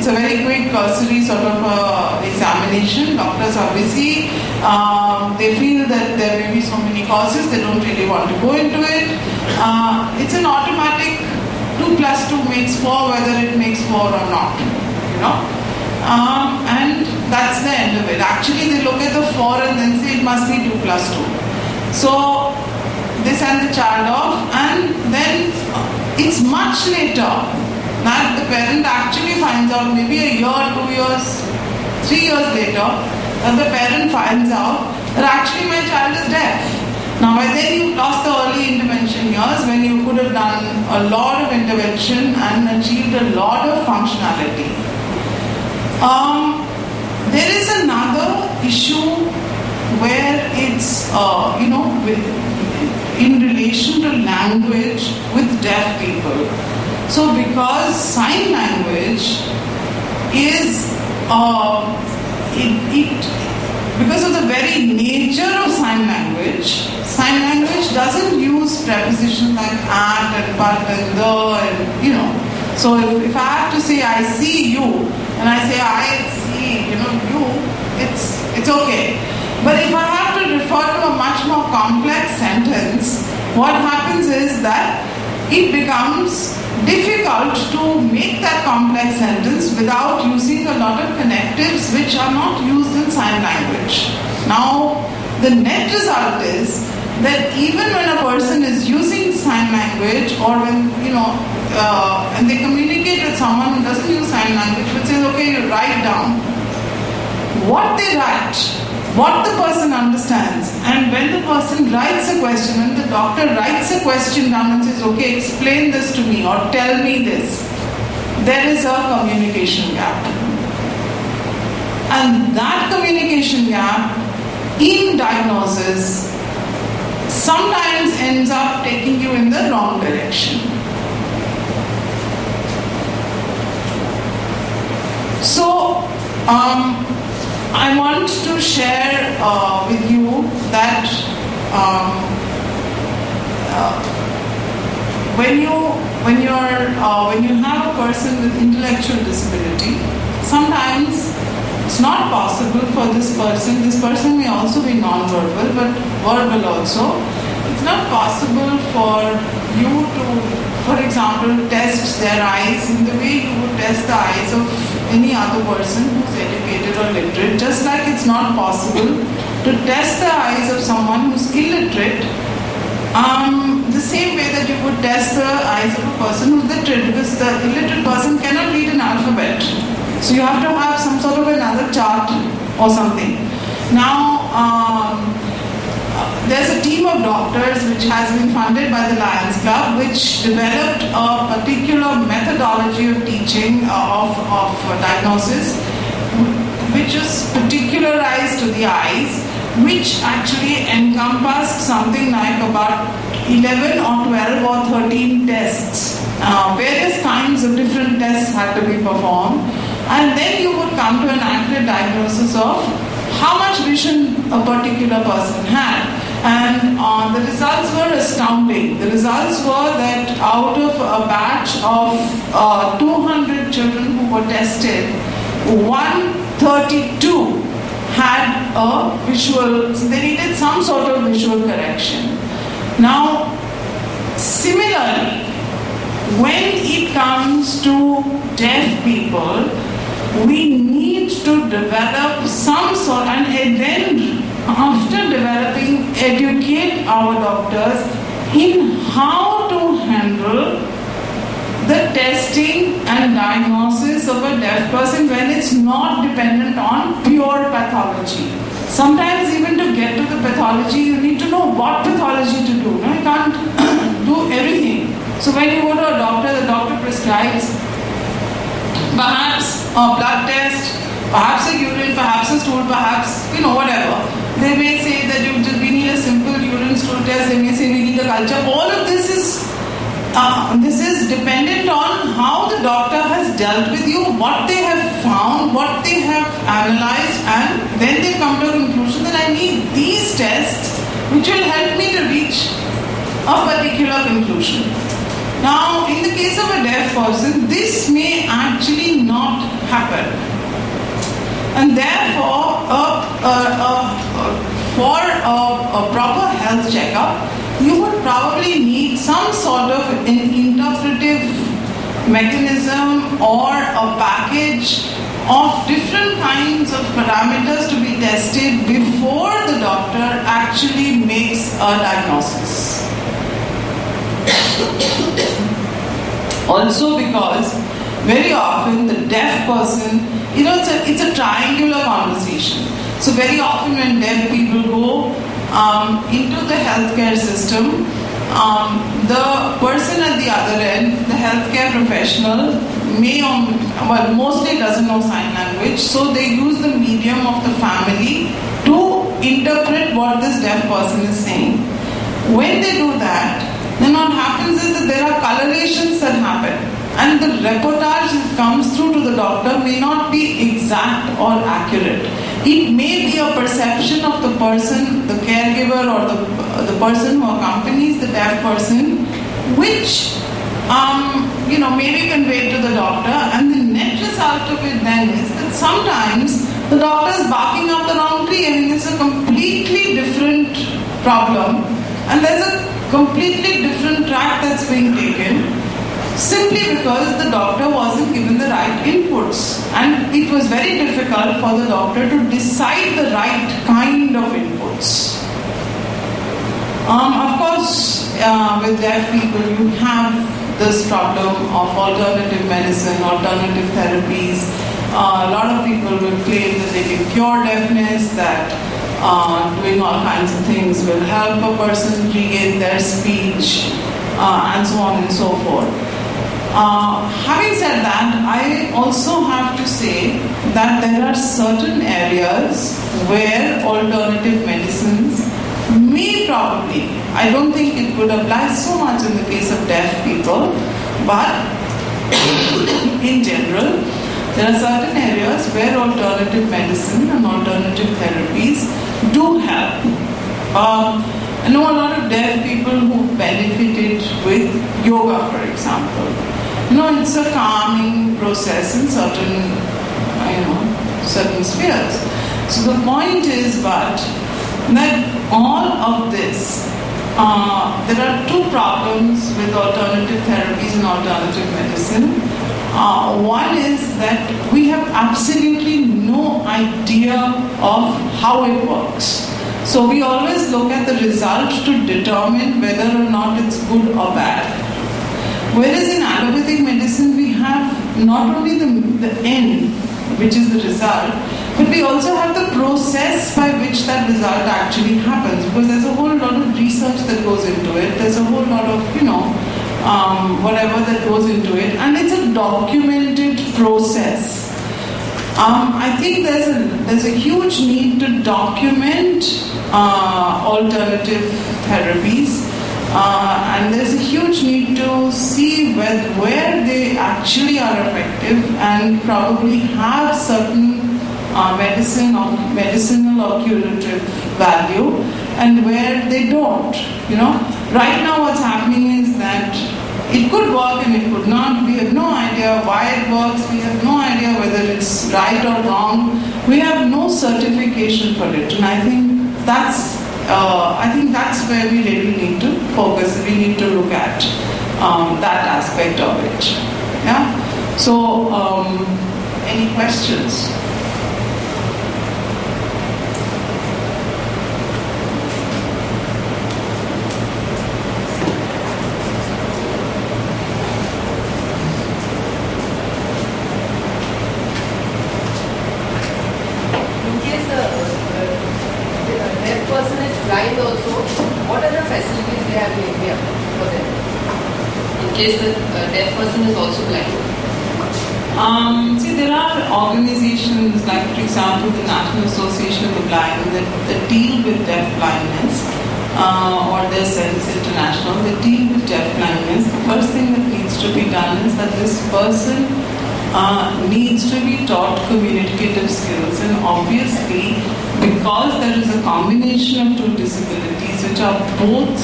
it's a very quick cursory sort of examination. Doctors are busy. They feel that there may be so many causes, they don't really want to go into it. It's an automatic 2 plus 2 makes 4, whether it makes 4 or not, you know. And that's the end of it. Actually, they look at the 4 and then say it must be 2 plus 2. So they send the child off, and then it's much later that the parent actually finds out, maybe a year, 2 years, 3 years later, that the parent finds out that actually my child is deaf. Now by then you've lost the early intervention years when you could have done a lot of intervention and achieved a lot of functionality. There is another issue where it's, in relation to language with deaf people. So because sign language is, because of the very nature of sign language doesn't use prepositions like at and but and the and, you know. So if I have to say I see you and I say I see, you, it's okay. But if I have to refer to a much more complex sentence, what happens is that it becomes difficult to make that complex sentence without using a lot of connectives which are not used in sign language. Now, the net result is that even when a person is using sign language, or when, and they communicate with someone who doesn't use sign language, but says, okay, you write down what they write, what the person understands, and when the person writes a question, when the doctor writes a question down and says, okay, explain this to me or tell me this, there is a communication gap. And that communication gap in diagnosis sometimes ends up taking you in the wrong direction. So, I want to share with you that when you have a person with intellectual disability, sometimes it's not possible for this person. This person may also be non-verbal, but verbal also. It's not possible for you to, for example, test their eyes in the way you would test the eyes of any other person who's educated or literate. Just like it's not possible to test the eyes of someone who's illiterate, the same way that you would test the eyes of a person who's literate, because the illiterate person cannot read an alphabet. So you have to have some sort of another chart or something. Now, there's a team of doctors which has been funded by the Lions Club, which developed a particular methodology of teaching of diagnosis, which is particularized to the eyes, which actually encompassed something like about 11 or 12 or 13 tests. Various kinds of different tests had to be performed, and then you would come to an accurate diagnosis of how much vision a particular person had. And the results were astounding. The results were that out of a batch of 200 children who were tested, 132 had a visual, so they needed some sort of visual correction. Now, similarly, when it comes to deaf people, we need to develop some sort, and then after developing, educate our doctors in how to handle the testing and diagnosis of a deaf person when it's not dependent on pure pathology. Sometimes even to get to the pathology, you need to know what pathology to do. No, you can't do everything. So when you go to a doctor, the doctor prescribes perhaps a blood test, perhaps a urine, perhaps a stool, perhaps, whatever. They may say that we need a simple urine stool test, they may say we need a culture. All of this is dependent on how the doctor has dealt with you, what they have found, what they have analyzed, and then they come to a conclusion that I need these tests which will help me to reach a particular conclusion. Now, in the case of a deaf person, this may actually not happen. And therefore, for a proper health checkup, you would probably need some sort of an interpretive mechanism or a package of different kinds of parameters to be tested before the doctor actually makes a diagnosis. Also because very often the deaf person, it's a triangular conversation. So very often when deaf people go into the healthcare system, the person at the other end, the healthcare professional, mostly doesn't know sign language, so they use the medium of the family to interpret what this deaf person is saying. When they do that, then what happens is that there are colorations that happen, and the reportage that comes through to the doctor may not be exact or accurate. It may be a perception of the person, the caregiver, or the person who accompanies the deaf person, which may be conveyed to the doctor, and the net result of it then is that sometimes the doctor is barking up the wrong tree. I mean, it's a completely different problem, and there's a completely different track that's being taken, simply because the doctor wasn't given the right inputs, and it was very difficult for the doctor to decide the right kind of inputs. Of course, with deaf people, you have this problem of alternative medicine, alternative therapies. A lot of people will claim that they can cure deafness, that doing all kinds of things will help a person regain their speech, and so on and so forth. Having said that, I also have to say that there are certain areas where alternative medicines may probably, I don't think it would apply so much in the case of deaf people, but in general, there are certain areas where alternative medicine and alternative therapies do help. I know a lot of deaf people who benefited with yoga, for example. It's a calming process in certain spheres. So the point is, but that all of this, there are two problems with alternative therapies and alternative medicine. One is that we have absolutely no idea of how it works. So we always look at the result to determine whether or not it's good or bad. Whereas in allopathic medicine, we have not only the end, which is the result, but we also have the process by which that result actually happens, because there's a whole lot of research that goes into it. There's a whole lot of, whatever that goes into it, and it's a documented process. I think there's a huge need to document alternative therapies. And there's a huge need to see where they actually are effective and probably have certain medicinal or curative value, and where they don't. Right now what's happening is that it could work and it could not. We have no idea why it works. We have no idea whether it's right or wrong. We have no certification for it, and I think that's where we really need to focus. We need to look at that aspect of it. Yeah. So, any questions? There are organizations like, for example, the National Association of the Blind that deal with deaf blindness, or their Sense International, they deal with deaf blindness. The first thing that needs to be done is that this person needs to be taught communicative skills, and obviously, because there is a combination of two disabilities which are both,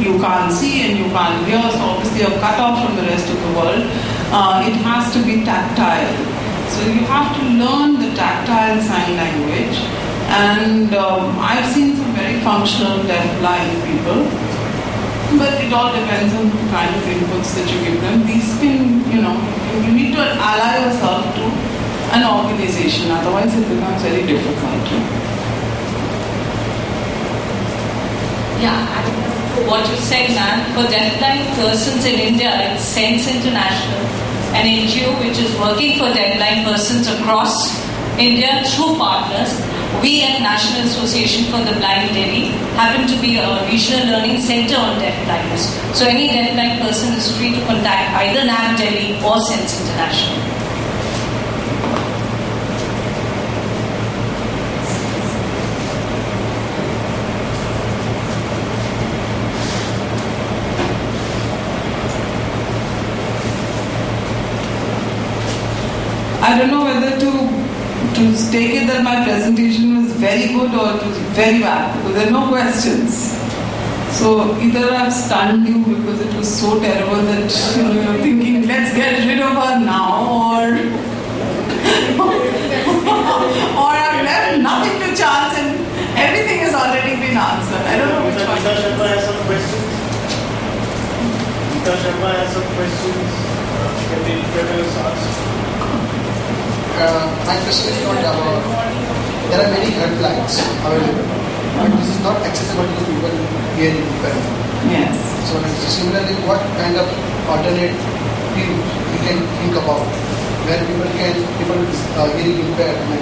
you can't see and you can't hear, so obviously you're cut off from the rest of the world. it has to be tactile. So you have to learn the tactile sign language. And I've seen some very functional deaf-blind people, but it all depends on the kind of inputs that you give them. These can, you need to ally yourself to an organization, otherwise it becomes very difficult. Yeah, and what you said, ma'am, for deafblind persons in India, it's Sense International, an NGO which is working for deafblind persons across India through partners. We at National Association for the Blind Delhi happen to be a regional learning center on deafblindness. So any deafblind person is free to contact either NAB Delhi or Sense International. I don't know whether to take it that my presentation was very good or it was very bad, because there are no questions. So either I've stunned you because it was so terrible that you're thinking, let's get rid of her now, or I've left nothing to chance and everything has already been answered. I don't know which one. Nita Sharma has some questions. Nita Sharma has some questions. Can the interpreters ask? My question is not about, there are many helplines available, but this is not accessible to people here in Japan. Yes. So similarly, what kind of alternate we can think about where people hearing impaired can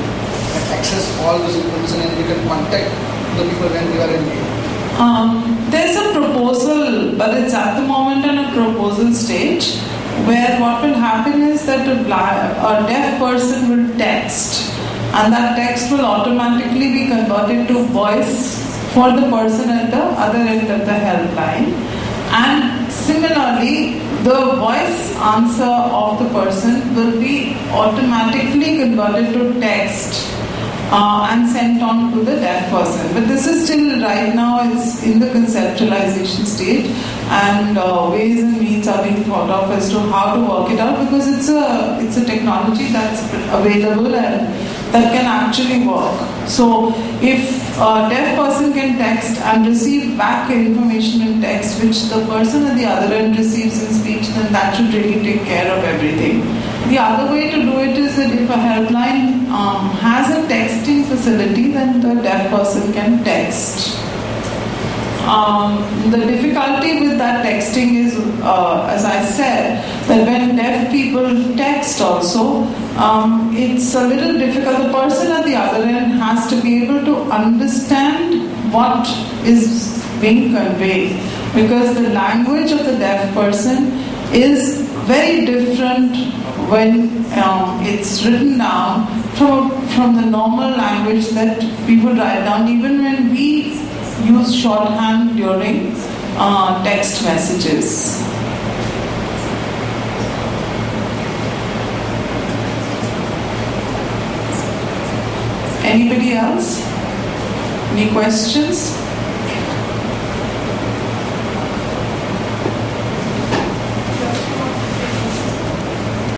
access all this information and we can contact the people when they are in need? There's a proposal, but it's at the moment in a proposal stage, where what will happen is that a deaf person will text, and that text will automatically be converted to voice for the person at the other end of the helpline. And similarly, the voice answer of the person will be automatically converted to text and sent on to the deaf person. But this is still right now is in the conceptualization stage, and ways and means are being thought of as to how to work it out, because it's a technology that's available and that can actually work. So if a deaf person can text and receive back information in text which the person at the other end receives in speech, then that should really take care of everything. The other way to do it is that if a helpline has a texting facility, then the deaf person can text. The difficulty with that texting is, as I said, that when deaf people text also, it's a little difficult. The person at the other end has to be able to understand what is being conveyed, because the language of the deaf person is very different when it's written down from the normal language that people write down, even when we use shorthand during text messages. Anybody else? Any questions?